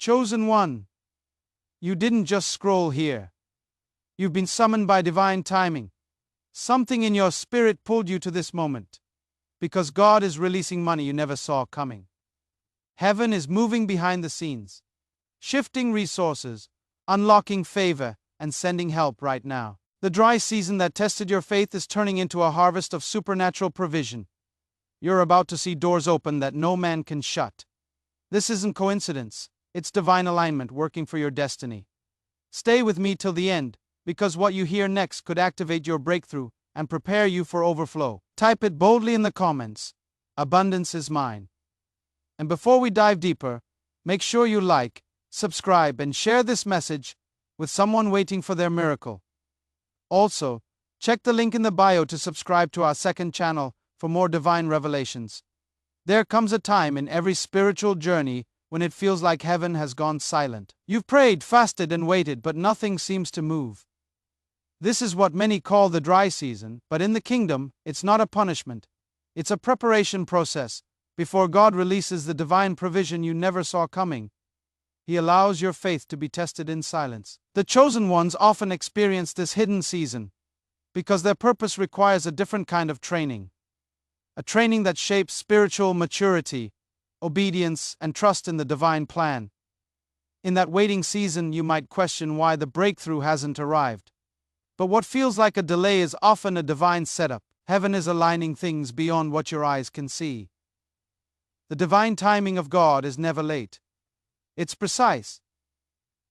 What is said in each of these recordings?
Chosen one, you didn't just scroll here. You've been summoned by divine timing. Something in your spirit pulled you to this moment. Because God is releasing money you never saw coming. Heaven is moving behind the scenes, shifting resources, unlocking favor, and sending help right now. The dry season that tested your faith is turning into a harvest of supernatural provision. You're about to see doors open that no man can shut. This isn't coincidence, it's divine alignment working for your destiny. Stay with me till the end, because what you hear next could activate your breakthrough and prepare you for overflow. Type it boldly in the comments. Abundance is mine. And before we dive deeper, make sure you like, subscribe, and share this message with someone waiting for their miracle. Also, check the link in the bio to subscribe to our second channel for more divine revelations. There comes a time in every spiritual journey when it feels like heaven has gone silent. You've prayed, fasted, and waited, but nothing seems to move. This is what many call the dry season, but in the kingdom, it's not a punishment. It's a preparation process. Before God releases the divine provision you never saw coming, He allows your faith to be tested in silence. The chosen ones often experience this hidden season because their purpose requires a different kind of training. A training that shapes spiritual maturity, obedience, and trust in the divine plan. In that waiting season, you might question why the breakthrough hasn't arrived. But what feels like a delay is often a divine setup. Heaven is aligning things beyond what your eyes can see. The divine timing of God is never late. It's precise.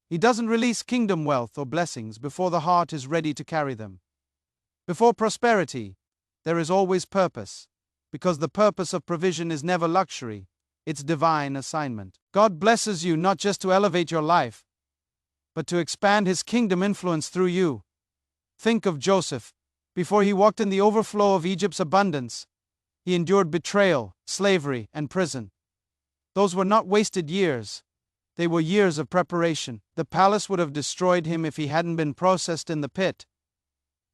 He doesn't release kingdom wealth or blessings before the heart is ready to carry them. Before prosperity, there is always purpose, because the purpose of provision is never luxury, it's divine assignment. God blesses you not just to elevate your life, but to expand His kingdom influence through you. Think of Joseph. Before he walked in the overflow of Egypt's abundance, he endured betrayal, slavery, and prison. Those were not wasted years. They were years of preparation. The palace would have destroyed him if he hadn't been processed in the pit.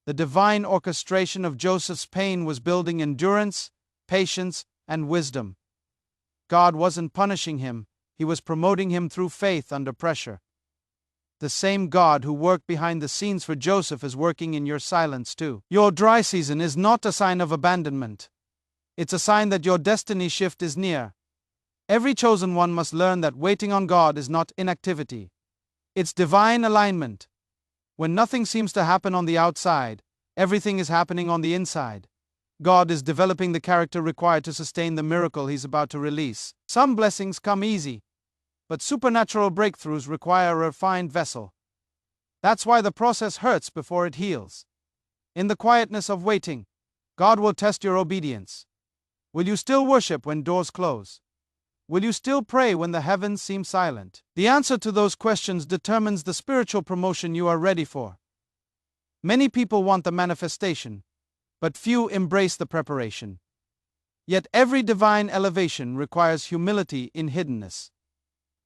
The divine orchestration of Joseph's pain was building endurance, patience, and wisdom. God wasn't punishing him, He was promoting him through faith under pressure. The same God who worked behind the scenes for Joseph is working in your silence too. Your dry season is not a sign of abandonment. It's a sign that your destiny shift is near. Every chosen one must learn that waiting on God is not inactivity. It's divine alignment. When nothing seems to happen on the outside, everything is happening on the inside. God is developing the character required to sustain the miracle He's about to release. Some blessings come easy, but supernatural breakthroughs require a refined vessel. That's why the process hurts before it heals. In the quietness of waiting, God will test your obedience. Will you still worship when doors close? Will you still pray when the heavens seem silent? The answer to those questions determines the spiritual promotion you are ready for. Many people want the manifestation, but few embrace the preparation. Yet every divine elevation requires humility in hiddenness.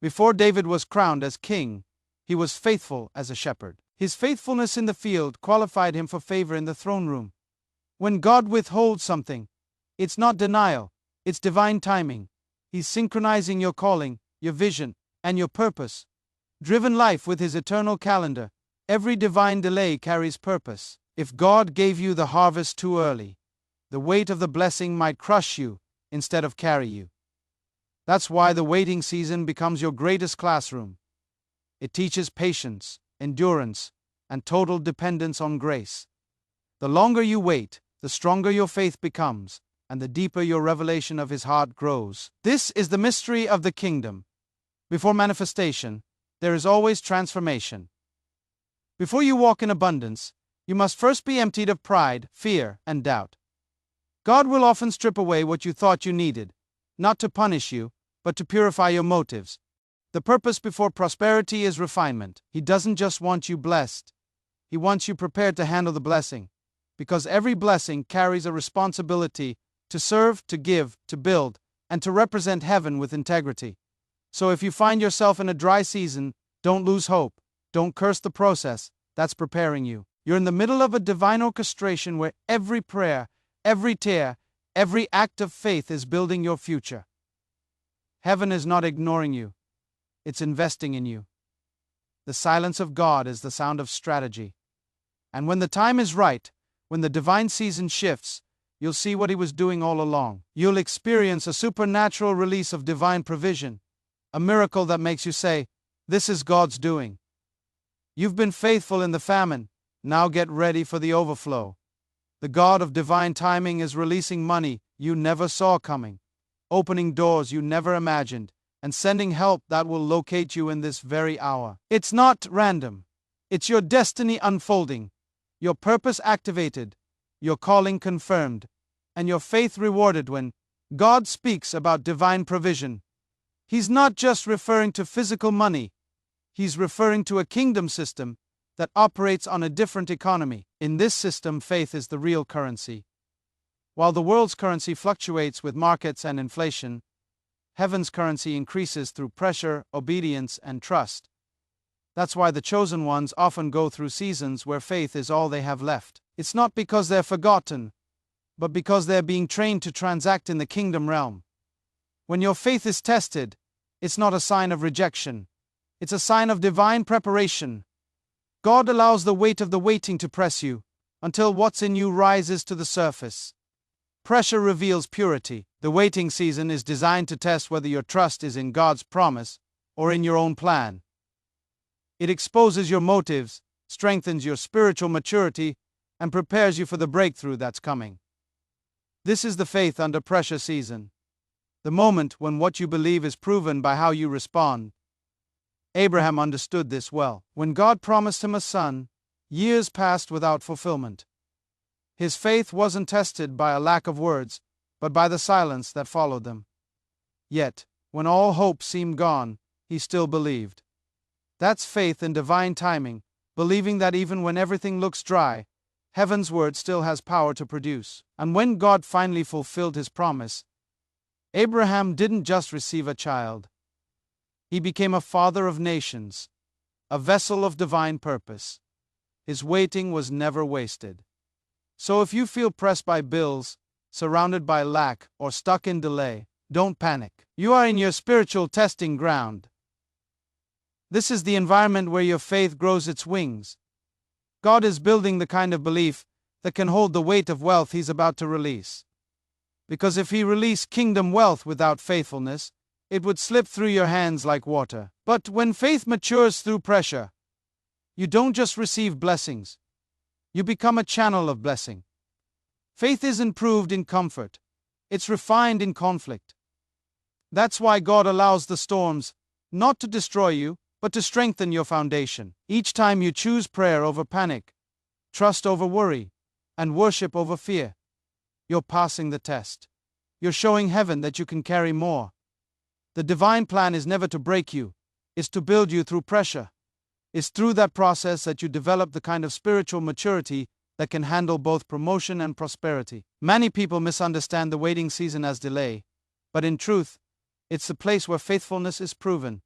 Before David was crowned as king, he was faithful as a shepherd. His faithfulness in the field qualified him for favor in the throne room. When God withholds something, it's not denial, it's divine timing. He's synchronizing your calling, your vision, and your purpose. Driven life with His eternal calendar, every divine delay carries purpose. If God gave you the harvest too early, the weight of the blessing might crush you instead of carry you. That's why the waiting season becomes your greatest classroom. It teaches patience, endurance, and total dependence on grace. The longer you wait, the stronger your faith becomes, and the deeper your revelation of His heart grows. This is the mystery of the kingdom. Before manifestation, there is always transformation. Before you walk in abundance, you must first be emptied of pride, fear, and doubt. God will often strip away what you thought you needed, not to punish you, but to purify your motives. The purpose before prosperity is refinement. He doesn't just want you blessed. He wants you prepared to handle the blessing, because every blessing carries a responsibility to serve, to give, to build, and to represent heaven with integrity. So if you find yourself in a dry season, don't lose hope. Don't curse the process. That's preparing you. You're in the middle of a divine orchestration where every prayer, every tear, every act of faith is building your future. Heaven is not ignoring you. it's investing in you. The silence of God is the sound of strategy. And when the time is right, when the divine season shifts, you'll see what He was doing all along. You'll experience a supernatural release of divine provision, a miracle that makes you say, "This is God's doing." You've been faithful in the famine, now get ready for the overflow. The God of divine timing is releasing money you never saw coming, opening doors you never imagined, and sending help that will locate you in this very hour. It's not random. It's your destiny unfolding, your purpose activated, your calling confirmed, and your faith rewarded when God speaks about divine provision. He's not just referring to physical money. He's referring to a kingdom system that operates on a different economy. In this system, faith is the real currency. While the world's currency fluctuates with markets and inflation, heaven's currency increases through pressure, obedience, and trust. That's why the chosen ones often go through seasons where faith is all they have left. It's not because they're forgotten, but because they're being trained to transact in the kingdom realm. When your faith is tested, it's not a sign of rejection. It's a sign of divine preparation. God allows the weight of the waiting to press you, until what's in you rises to the surface. Pressure reveals purity. The waiting season is designed to test whether your trust is in God's promise or in your own plan. It exposes your motives, strengthens your spiritual maturity, and prepares you for the breakthrough that's coming. This is the faith under pressure season. The moment when what you believe is proven by how you respond. Abraham understood this well. When God promised him a son, years passed without fulfillment. His faith wasn't tested by a lack of words, but by the silence that followed them. Yet, when all hope seemed gone, he still believed. That's faith in divine timing, believing that even when everything looks dry, heaven's word still has power to produce. And when God finally fulfilled His promise, Abraham didn't just receive a child. He became a father of nations, a vessel of divine purpose. His waiting was never wasted. So if you feel pressed by bills, surrounded by lack, or stuck in delay, don't panic. You are in your spiritual testing ground. This is the environment where your faith grows its wings. God is building the kind of belief that can hold the weight of wealth He's about to release. Because if He released kingdom wealth without faithfulness, it would slip through your hands like water. But when faith matures through pressure, you don't just receive blessings, you become a channel of blessing. Faith isn't proved in comfort, it's refined in conflict. That's why God allows the storms, not to destroy you, but to strengthen your foundation. Each time you choose prayer over panic, trust over worry, and worship over fear, you're passing the test. You're showing heaven that you can carry more. The divine plan is never to break you, it's to build you through pressure. It's through that process that you develop the kind of spiritual maturity that can handle both promotion and prosperity. Many people misunderstand the waiting season as delay, but in truth, it's the place where faithfulness is proven.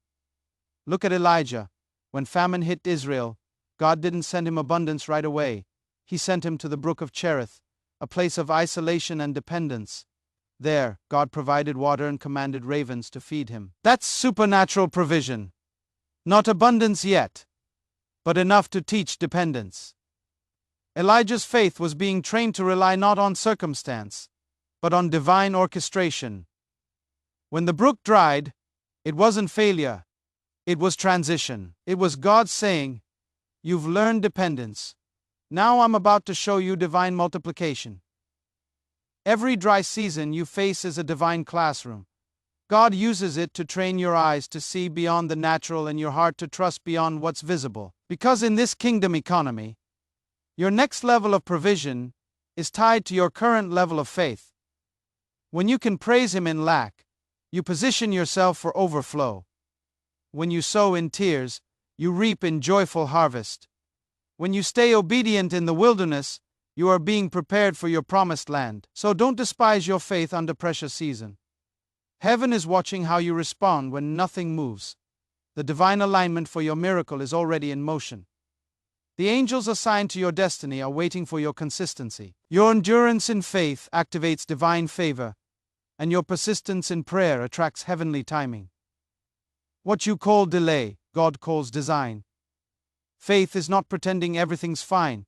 Look at Elijah. When famine hit Israel, God didn't send him abundance right away. He sent him to the brook of Cherith, a place of isolation and dependence. There, God provided water and commanded ravens to feed him. That's supernatural provision. Not abundance yet, but enough to teach dependence. Elijah's faith was being trained to rely not on circumstance, but on divine orchestration. When the brook dried, it wasn't failure, it was transition. It was God saying, "You've learned dependence. Now I'm about to show you divine multiplication." Every dry season you face is a divine classroom. God uses it to train your eyes to see beyond the natural and your heart to trust beyond what's visible. Because in this kingdom economy, your next level of provision is tied to your current level of faith. When you can praise Him in lack, you position yourself for overflow. When you sow in tears, you reap in joyful harvest. When you stay obedient in the wilderness, you are being prepared for your promised land. So don't despise your faith under pressure season. Heaven is watching how you respond when nothing moves. The divine alignment for your miracle is already in motion. The angels assigned to your destiny are waiting for your consistency. Your endurance in faith activates divine favor, and your persistence in prayer attracts heavenly timing. What you call delay, God calls design. Faith is not pretending everything's fine.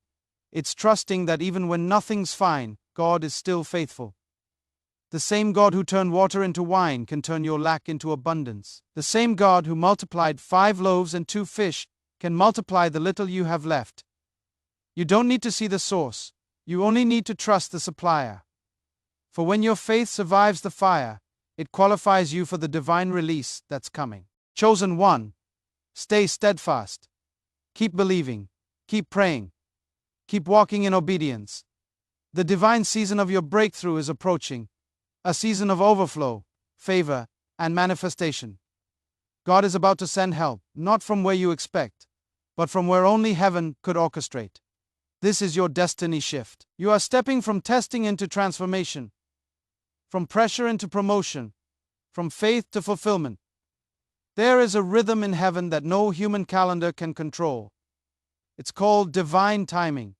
It's trusting that even when nothing's fine, God is still faithful. The same God who turned water into wine can turn your lack into abundance. The same God who multiplied 5 loaves and 2 fish can multiply the little you have left. You don't need to see the source. You only need to trust the supplier. For when your faith survives the fire, it qualifies you for the divine release that's coming. Chosen one, stay steadfast. Keep believing. Keep praying. Keep walking in obedience. The divine season of your breakthrough is approaching. A season of overflow, favor, and manifestation. God is about to send help, not from where you expect, but from where only heaven could orchestrate. This is your destiny shift. You are stepping from testing into transformation, from pressure into promotion, from faith to fulfillment. There is a rhythm in heaven that no human calendar can control. It's called divine timing,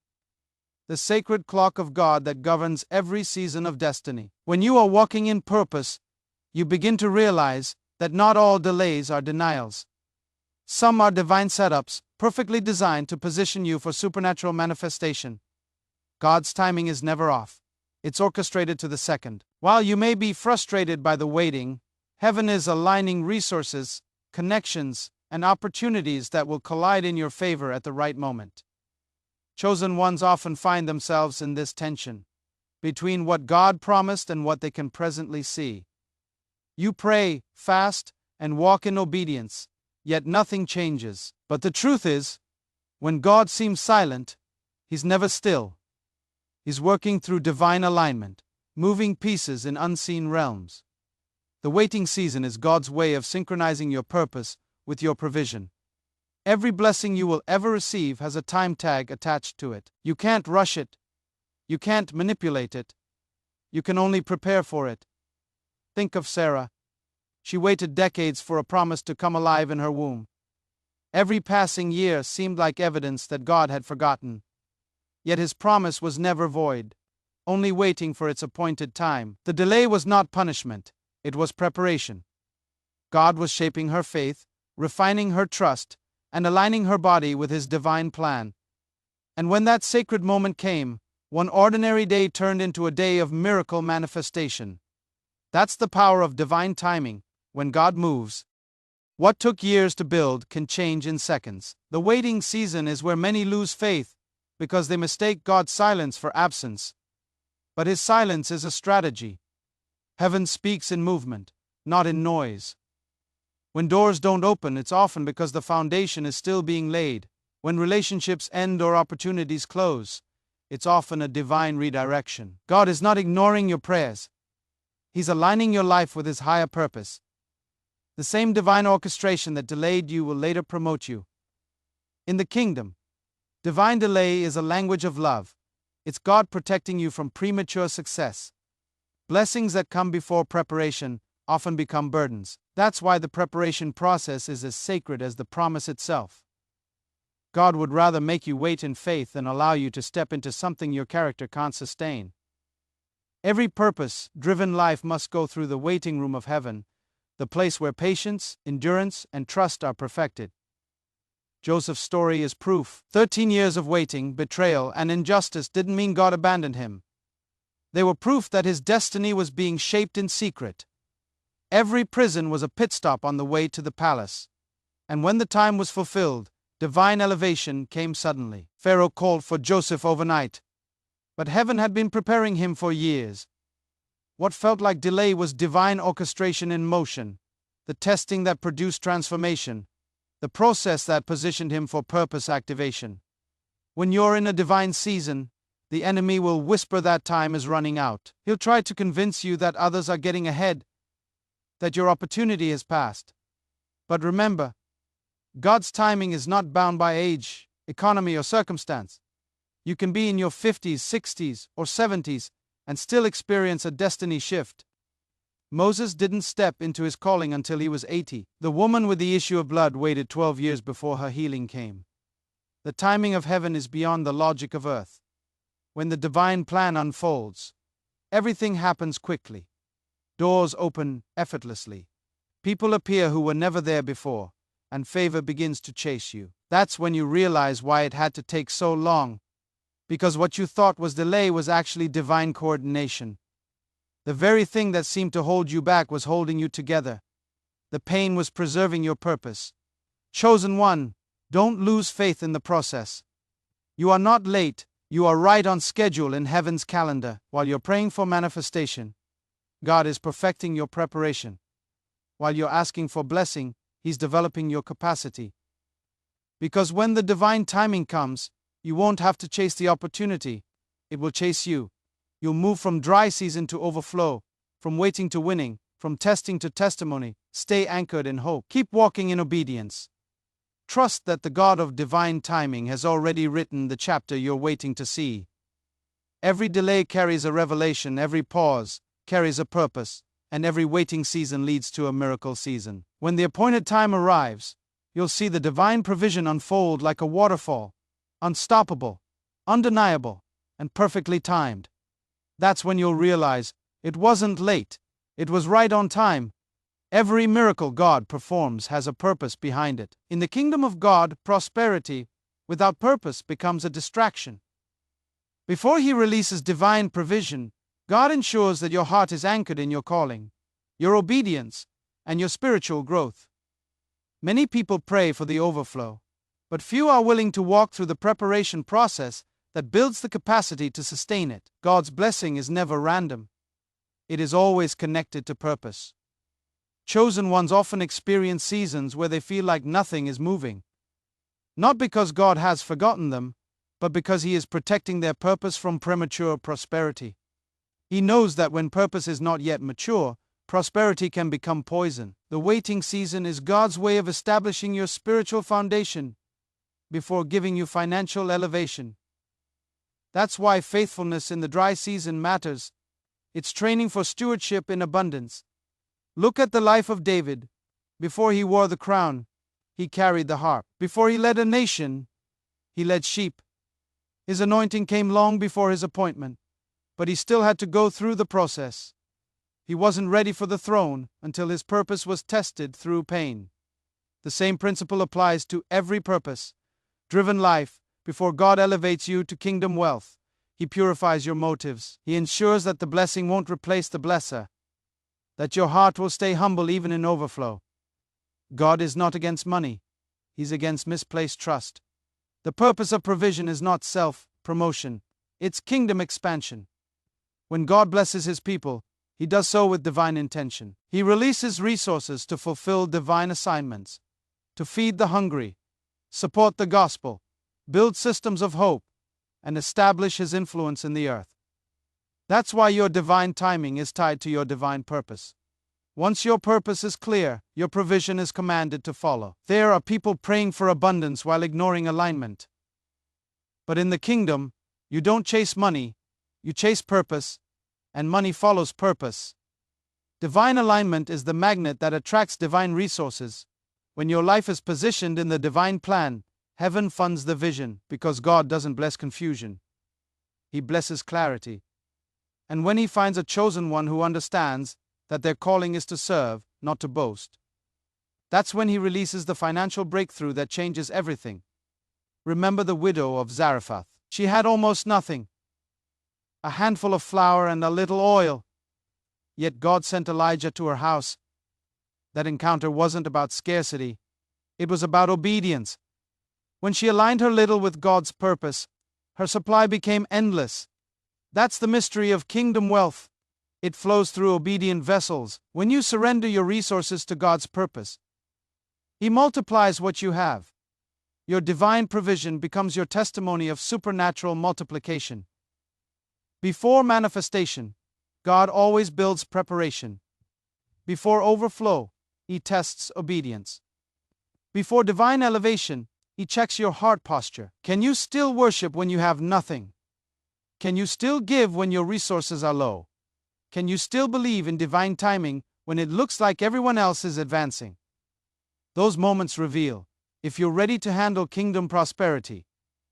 the sacred clock of God that governs every season of destiny. When you are walking in purpose, you begin to realize that not all delays are denials. Some are divine setups, perfectly designed to position you for supernatural manifestation. God's timing is never off. It's orchestrated to the second. While you may be frustrated by the waiting, heaven is aligning resources, connections, and opportunities that will collide in your favor at the right moment. Chosen ones often find themselves in this tension between what God promised and what they can presently see. You pray, fast, and walk in obedience, yet nothing changes. But the truth is, when God seems silent, He's never still. He's working through divine alignment, moving pieces in unseen realms. The waiting season is God's way of synchronizing your purpose with your provision. Every blessing you will ever receive has a time tag attached to it. You can't rush it. You can't manipulate it. You can only prepare for it. Think of Sarah. She waited decades for a promise to come alive in her womb. Every passing year seemed like evidence that God had forgotten. Yet His promise was never void, only waiting for its appointed time. The delay was not punishment, it was preparation. God was shaping her faith, refining her trust, and aligning her body with His divine plan. And when that sacred moment came, one ordinary day turned into a day of miracle manifestation. That's the power of divine timing. When God moves, what took years to build can change in seconds. The waiting season is where many lose faith because they mistake God's silence for absence. But His silence is a strategy. Heaven speaks in movement, not in noise. When doors don't open, it's often because the foundation is still being laid. When relationships end or opportunities close, it's often a divine redirection. God is not ignoring your prayers. He's aligning your life with His higher purpose. The same divine orchestration that delayed you will later promote you. In the kingdom, divine delay is a language of love. It's God protecting you from premature success. Blessings that come before preparation often become burdens. That's why the preparation process is as sacred as the promise itself. God would rather make you wait in faith than allow you to step into something your character can't sustain. Every purpose-driven life must go through the waiting room of heaven, the place where patience, endurance, and trust are perfected. Joseph's story is proof. 13 years of waiting, betrayal, and injustice didn't mean God abandoned him. They were proof that his destiny was being shaped in secret. Every prison was a pit stop on the way to the palace. And when the time was fulfilled, divine elevation came suddenly. Pharaoh called for Joseph overnight, but heaven had been preparing him for years. What felt like delay was divine orchestration in motion, the testing that produced transformation, the process that positioned him for purpose activation. When you're in a divine season, the enemy will whisper that time is running out. He'll try to convince you that others are getting ahead, that your opportunity has passed. But remember, God's timing is not bound by age, economy, or circumstance. You can be in your 50s, 60s, or 70s and still experience a destiny shift. Moses didn't step into his calling until he was 80. The woman with the issue of blood waited 12 years before her healing came. The timing of heaven is beyond the logic of earth. When the divine plan unfolds, everything happens quickly. Doors open effortlessly. People appear who were never there before, and favor begins to chase you. That's when you realize why it had to take so long. Because what you thought was delay was actually divine coordination. The very thing that seemed to hold you back was holding you together. The pain was preserving your purpose. Chosen one, don't lose faith in the process. You are not late, you are right on schedule in heaven's calendar. While you're praying for manifestation, God is perfecting your preparation. While you're asking for blessing, He's developing your capacity. Because when the divine timing comes, you won't have to chase the opportunity, it will chase you. You'll move from dry season to overflow, from waiting to winning, from testing to testimony. Stay anchored in hope. Keep walking in obedience. Trust that the God of divine timing has already written the chapter you're waiting to see. Every delay carries a revelation, every pause carries a purpose, and every waiting season leads to a miracle season. When the appointed time arrives, you'll see the divine provision unfold like a waterfall, unstoppable, undeniable, and perfectly timed. That's when you'll realize it wasn't late, it was right on time. Every miracle God performs has a purpose behind it. In the kingdom of God, prosperity without purpose becomes a distraction. Before He releases divine provision, God ensures that your heart is anchored in your calling, your obedience, and your spiritual growth. Many people pray for the overflow, but few are willing to walk through the preparation process that builds the capacity to sustain it. God's blessing is never random. It is always connected to purpose. Chosen ones often experience seasons where they feel like nothing is moving. Not because God has forgotten them, but because He is protecting their purpose from premature prosperity. He knows that when purpose is not yet mature, prosperity can become poison. The waiting season is God's way of establishing your spiritual foundation before giving you financial elevation. That's why faithfulness in the dry season matters. It's training for stewardship in abundance. Look at the life of David. Before he wore the crown, he carried the harp. Before he led a nation, he led sheep. His anointing came long before his appointment, but he still had to go through the process. He wasn't ready for the throne until his purpose was tested through pain. The same principle applies to every purpose-driven life. Before God elevates you to kingdom wealth, He purifies your motives. He ensures that the blessing won't replace the blesser, that your heart will stay humble even in overflow. God is not against money. He's against misplaced trust. The purpose of provision is not self-promotion. It's kingdom expansion. When God blesses His people, He does so with divine intention. He releases resources to fulfill divine assignments, to feed the hungry, support the gospel, build systems of hope, and establish His influence in the earth. That's why your divine timing is tied to your divine purpose. Once your purpose is clear, your provision is commanded to follow. There are people praying for abundance while ignoring alignment. But in the kingdom, you don't chase money, you chase purpose, and money follows purpose. Divine alignment is the magnet that attracts divine resources. When your life is positioned in the divine plan, heaven funds the vision, because God doesn't bless confusion. He blesses clarity. And when He finds a chosen one who understands that their calling is to serve, not to boast, that's when He releases the financial breakthrough that changes everything. Remember the widow of Zarephath. She had almost nothing. A handful of flour and a little oil. Yet God sent Elijah to her house. That encounter wasn't about scarcity. It was about obedience. When she aligned her little with God's purpose, her supply became endless. That's the mystery of kingdom wealth. It flows through obedient vessels. When you surrender your resources to God's purpose, He multiplies what you have. Your divine provision becomes your testimony of supernatural multiplication. Before manifestation, God always builds preparation. Before overflow, He tests obedience. Before divine elevation, He checks your heart posture. Can you still worship when you have nothing? Can you still give when your resources are low? Can you still believe in divine timing when it looks like everyone else is advancing? Those moments reveal if you're ready to handle kingdom prosperity.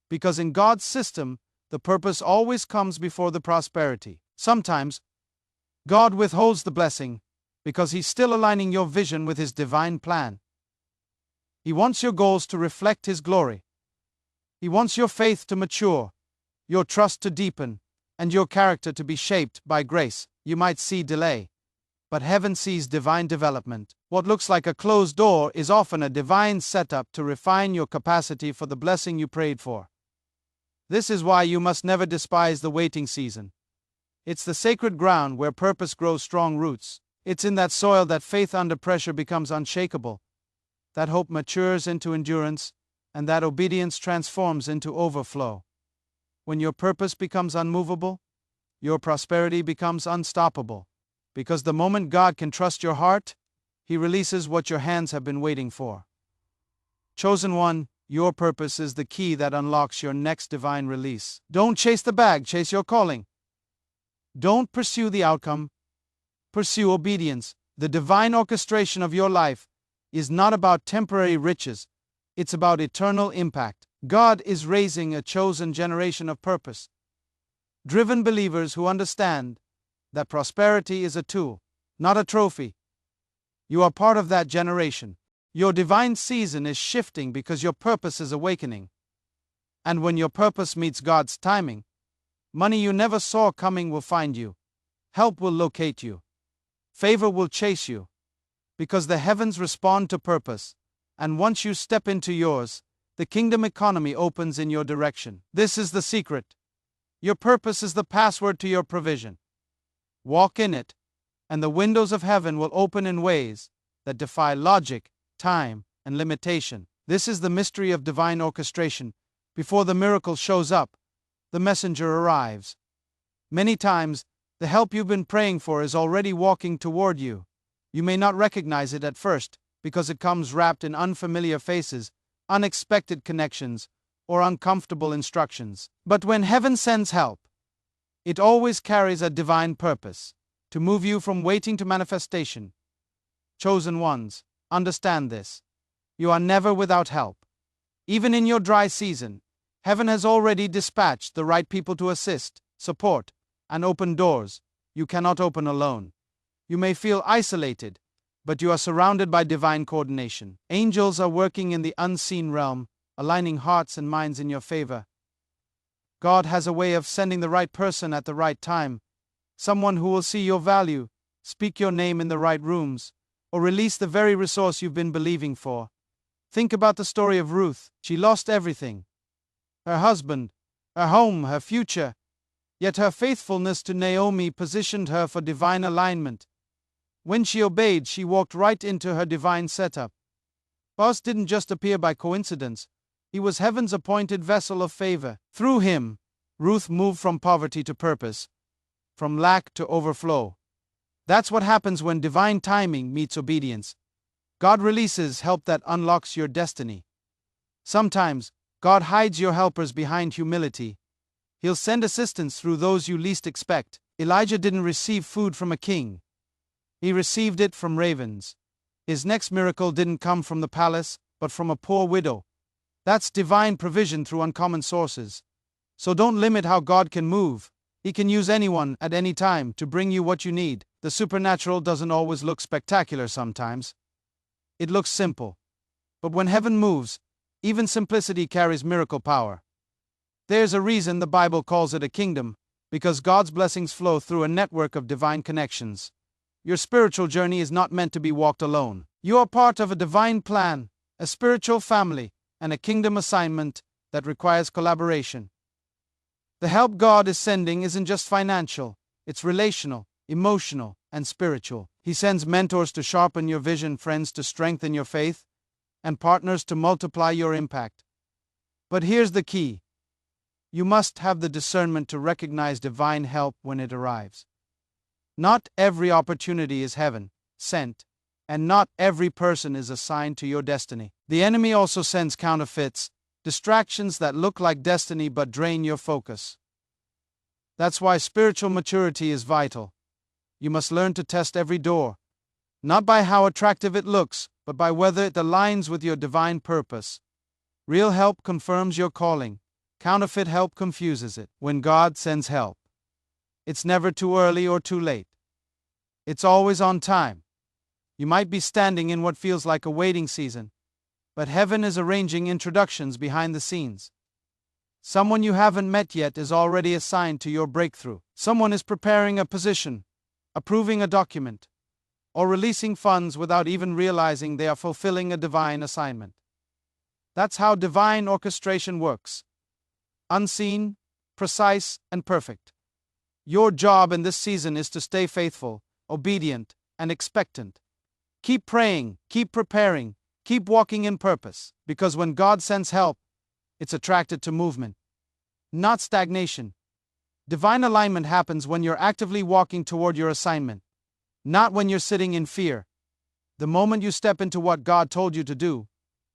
Because in God's system, the purpose always comes before the prosperity. Sometimes, God withholds the blessing because He's still aligning your vision with His divine plan. He wants your goals to reflect His glory. He wants your faith to mature, your trust to deepen, and your character to be shaped by grace. You might see delay, but heaven sees divine development. What looks like a closed door is often a divine setup to refine your capacity for the blessing you prayed for. This is why you must never despise the waiting season. It's the sacred ground where purpose grows strong roots. It's in that soil that faith under pressure becomes unshakable, that hope matures into endurance, and that obedience transforms into overflow. When your purpose becomes unmovable, your prosperity becomes unstoppable. Because the moment God can trust your heart, He releases what your hands have been waiting for. Chosen one, your purpose is the key that unlocks your next divine release. Don't chase the bag, chase your calling. Don't pursue the outcome, pursue obedience. The divine orchestration of your life is not about temporary riches, it's about eternal impact. God is raising a chosen generation of purpose, driven believers who understand that prosperity is a tool, not a trophy. You are part of that generation. Your divine season is shifting because your purpose is awakening. And when your purpose meets God's timing, money you never saw coming will find you. Help will locate you. Favor will chase you. Because the heavens respond to purpose. And once you step into yours, the kingdom economy opens in your direction. This is the secret. Your purpose is the password to your provision. Walk in it, and the windows of heaven will open in ways that defy logic, time, and limitation. This is the mystery of divine orchestration. Before the miracle shows up, the messenger arrives. Many times, the help you've been praying for is already walking toward you. You may not recognize it at first, because it comes wrapped in unfamiliar faces, unexpected connections, or uncomfortable instructions. But when heaven sends help, it always carries a divine purpose, to move you from waiting to manifestation. Chosen ones, understand this. You are never without help. Even in your dry season, heaven has already dispatched the right people to assist, support, and open doors you cannot open alone. You may feel isolated, but you are surrounded by divine coordination. Angels are working in the unseen realm, aligning hearts and minds in your favor. God has a way of sending the right person at the right time, someone who will see your value, speak your name in the right rooms, or release the very resource you've been believing for. Think about the story of Ruth. She lost everything: her husband, her home, her future. Yet her faithfulness to Naomi positioned her for divine alignment. When she obeyed, she walked right into her divine setup. Boaz didn't just appear by coincidence. He was heaven's appointed vessel of favor. Through him, Ruth moved from poverty to purpose, from lack to overflow. That's what happens when divine timing meets obedience. God releases help that unlocks your destiny. Sometimes, God hides your helpers behind humility. He'll send assistance through those you least expect. Elijah didn't receive food from a king. He received it from ravens. His next miracle didn't come from the palace, but from a poor widow. That's divine provision through uncommon sources. So don't limit how God can move. He can use anyone at any time to bring you what you need. The supernatural doesn't always look spectacular sometimes. It looks simple. But when heaven moves, even simplicity carries miracle power. There's a reason the Bible calls it a kingdom, because God's blessings flow through a network of divine connections. Your spiritual journey is not meant to be walked alone. You are part of a divine plan, a spiritual family, and a kingdom assignment that requires collaboration. The help God is sending isn't just financial, it's relational, emotional, and spiritual. He sends mentors to sharpen your vision, friends to strengthen your faith, and partners to multiply your impact. But here's the key. You must have the discernment to recognize divine help when it arrives. Not every opportunity is heaven sent, and not every person is assigned to your destiny. The enemy also sends counterfeits, distractions that look like destiny but drain your focus. That's why spiritual maturity is vital. You must learn to test every door, not by how attractive it looks, but by whether it aligns with your divine purpose. Real help confirms your calling. Counterfeit help confuses it. When God sends help, it's never too early or too late. It's always on time. You might be standing in what feels like a waiting season, but heaven is arranging introductions behind the scenes. Someone you haven't met yet is already assigned to your breakthrough. Someone is preparing a position, approving a document, or releasing funds without even realizing they are fulfilling a divine assignment. That's how divine orchestration works. Unseen, precise, and perfect. Your job in this season is to stay faithful, obedient, and expectant. Keep praying, keep preparing, keep walking in purpose, because when God sends help, it's attracted to movement, not stagnation. Divine alignment happens when you're actively walking toward your assignment, not when you're sitting in fear. The moment you step into what God told you to do,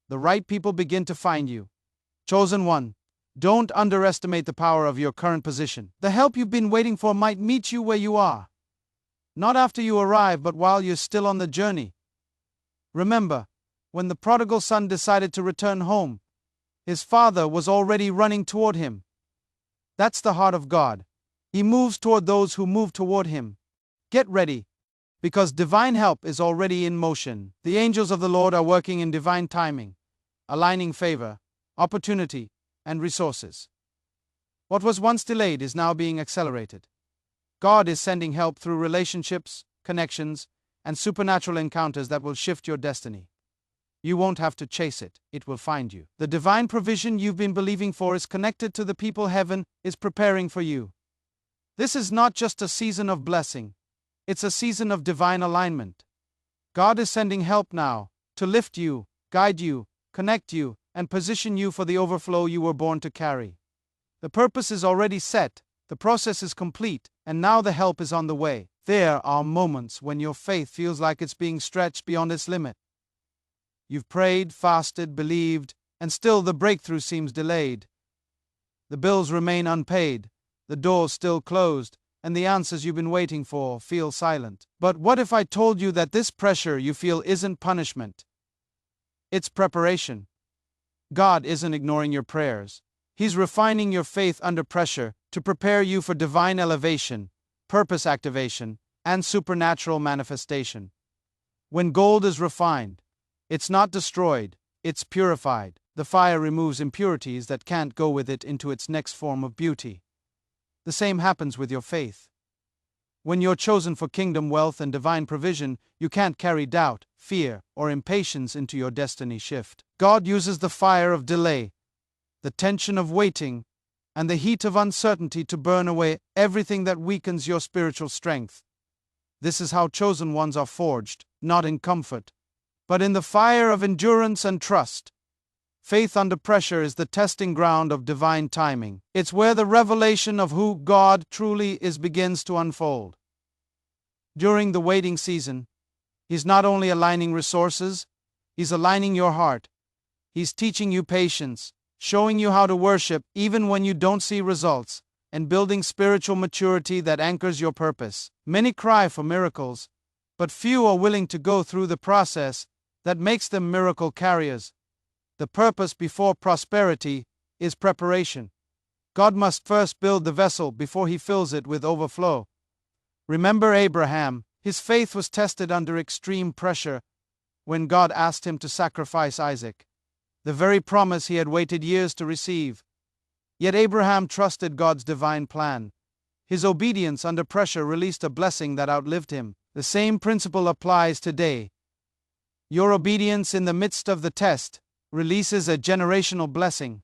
the right people begin to find you. Chosen one, don't underestimate the power of your current position. The help you've been waiting for might meet you where you are. Not after you arrive, but while you're still on the journey. Remember, when the prodigal son decided to return home, his father was already running toward him. That's the heart of God. He moves toward those who move toward him. Get ready, because divine help is already in motion. The angels of the Lord are working in divine timing, aligning favor, opportunity, and resources. What was once delayed is now being accelerated. God is sending help through relationships, connections, and supernatural encounters that will shift your destiny. You won't have to chase it, it will find you. The divine provision you've been believing for is connected to the people heaven is preparing for you. This is not just a season of blessing, it's a season of divine alignment. God is sending help now to lift you, guide you, connect you, and position you for the overflow you were born to carry. The purpose is already set, the process is complete, and now the help is on the way. There are moments when your faith feels like it's being stretched beyond its limit. You've prayed, fasted, believed, and still the breakthrough seems delayed. The bills remain unpaid, the doors still closed, and the answers you've been waiting for feel silent. But what if I told you that this pressure you feel isn't punishment? It's preparation. God isn't ignoring your prayers. He's refining your faith under pressure to prepare you for divine elevation, purpose activation, and supernatural manifestation. When gold is refined, it's not destroyed, it's purified. The fire removes impurities that can't go with it into its next form of beauty. The same happens with your faith. When you're chosen for kingdom wealth and divine provision, you can't carry doubt, fear, or impatience into your destiny shift. God uses the fire of delay, the tension of waiting, and the heat of uncertainty to burn away everything that weakens your spiritual strength. This is how chosen ones are forged, not in comfort, but in the fire of endurance and trust. Faith under pressure is the testing ground of divine timing. It's where the revelation of who God truly is begins to unfold. During the waiting season, He's not only aligning resources, He's aligning your heart. He's teaching you patience, showing you how to worship even when you don't see results, and building spiritual maturity that anchors your purpose. Many cry for miracles, but few are willing to go through the process that makes them miracle carriers. The purpose before prosperity is preparation. God must first build the vessel before He fills it with overflow. Remember Abraham. His faith was tested under extreme pressure when God asked him to sacrifice Isaac, the very promise he had waited years to receive. Yet Abraham trusted God's divine plan. His obedience under pressure released a blessing that outlived him. The same principle applies today. Your obedience in the midst of the test releases a generational blessing.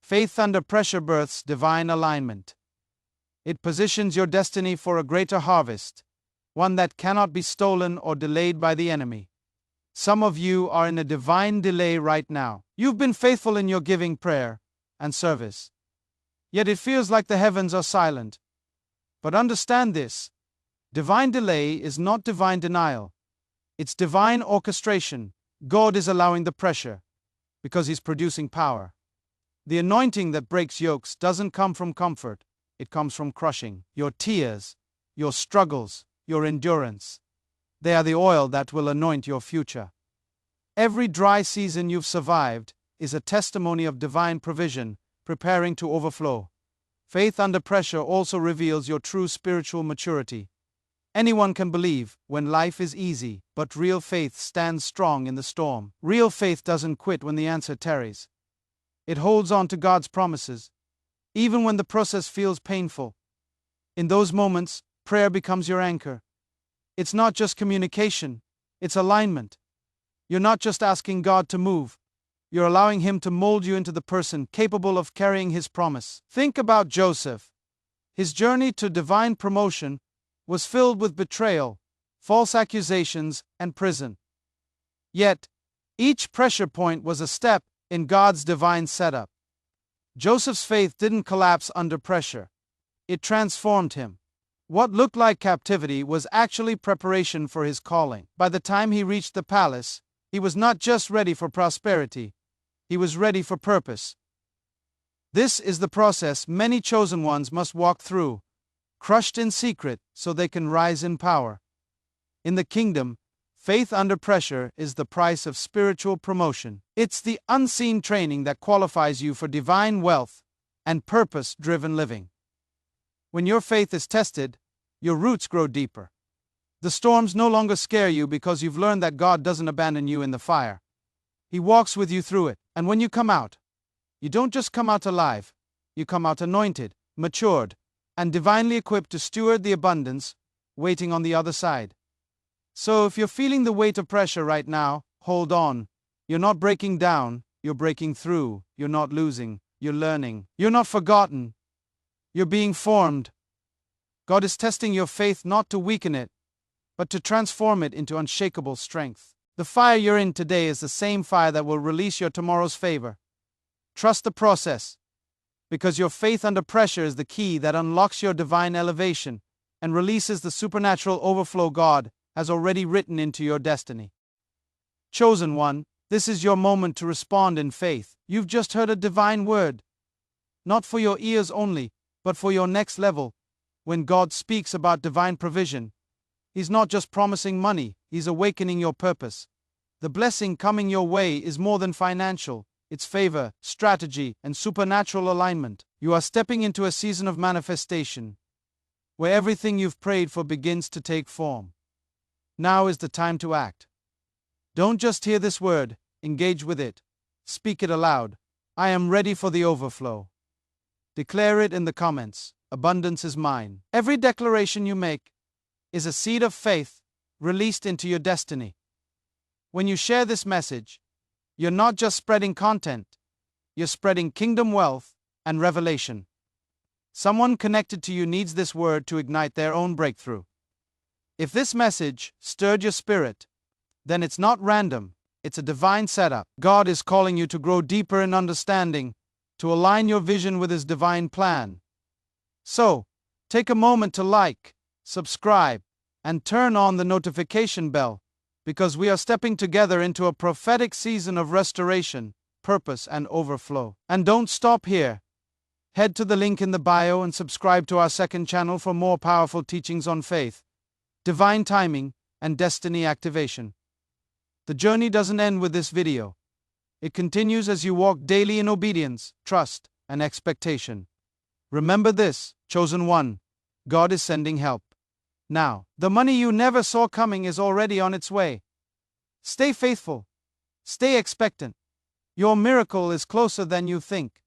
Faith under pressure births divine alignment. It positions your destiny for a greater harvest, one that cannot be stolen or delayed by the enemy. Some of you are in a divine delay right now. You've been faithful in your giving, prayer, and service. Yet it feels like the heavens are silent. But understand this: divine delay is not divine denial. It's divine orchestration. God is allowing the pressure because He's producing power. The anointing that breaks yokes doesn't come from comfort, it comes from crushing. Your tears, your struggles, your endurance, they are the oil that will anoint your future. Every dry season you've survived is a testimony of divine provision preparing to overflow. Faith under pressure also reveals your true spiritual maturity. Anyone can believe when life is easy, but real faith stands strong in the storm. Real faith doesn't quit when the answer tarries. It holds on to God's promises, even when the process feels painful. In those moments, prayer becomes your anchor. It's not just communication, it's alignment. You're not just asking God to move, you're allowing Him to mold you into the person capable of carrying His promise. Think about Joseph. His journey to divine promotion was filled with betrayal, false accusations, and prison. Yet, each pressure point was a step in God's divine setup. Joseph's faith didn't collapse under pressure. It transformed him. What looked like captivity was actually preparation for his calling. By the time he reached the palace, he was not just ready for prosperity, he was ready for purpose. This is the process many chosen ones must walk through, crushed in secret so they can rise in power. In the kingdom, faith under pressure is the price of spiritual promotion. It's the unseen training that qualifies you for divine wealth and purpose-driven living. When your faith is tested, your roots grow deeper. The storms no longer scare you because you've learned that God doesn't abandon you in the fire. He walks with you through it, and when you come out, you don't just come out alive, you come out anointed, matured, and divinely equipped to steward the abundance waiting on the other side. So if you're feeling the weight of pressure right now, hold on. You're not breaking down, you're breaking through. You're not losing, you're learning. You're not forgotten, you're being formed. God is testing your faith not to weaken it, but to transform it into unshakable strength. The fire you're in today is the same fire that will release your tomorrow's favor. Trust the process, because your faith under pressure is the key that unlocks your divine elevation and releases the supernatural overflow God has already written into your destiny. Chosen one, this is your moment to respond in faith. You've just heard a divine word, not for your ears only, but for your next level. When God speaks about divine provision, He's not just promising money, He's awakening your purpose. The blessing coming your way is more than financial, it's favor, strategy, and supernatural alignment. You are stepping into a season of manifestation, where everything you've prayed for begins to take form. Now is the time to act. Don't just hear this word, engage with it. Speak it aloud. I am ready for the overflow. Declare it in the comments. Abundance is mine. Every declaration you make is a seed of faith released into your destiny. When you share this message, you're not just spreading content, you're spreading kingdom wealth and revelation. Someone connected to you needs this word to ignite their own breakthrough. If this message stirred your spirit, then it's not random, it's a divine setup. God is calling you to grow deeper in understanding, to align your vision with His divine plan. So, take a moment to like, subscribe, and turn on the notification bell, because we are stepping together into a prophetic season of restoration, purpose, and overflow. And don't stop here. Head to the link in the bio and subscribe to our second channel for more powerful teachings on faith, divine timing, and destiny activation. The journey doesn't end with this video. It continues as you walk daily in obedience, trust, and expectation. Remember this, chosen one, God is sending help. Now, the money you never saw coming is already on its way. Stay faithful. Stay expectant. Your miracle is closer than you think.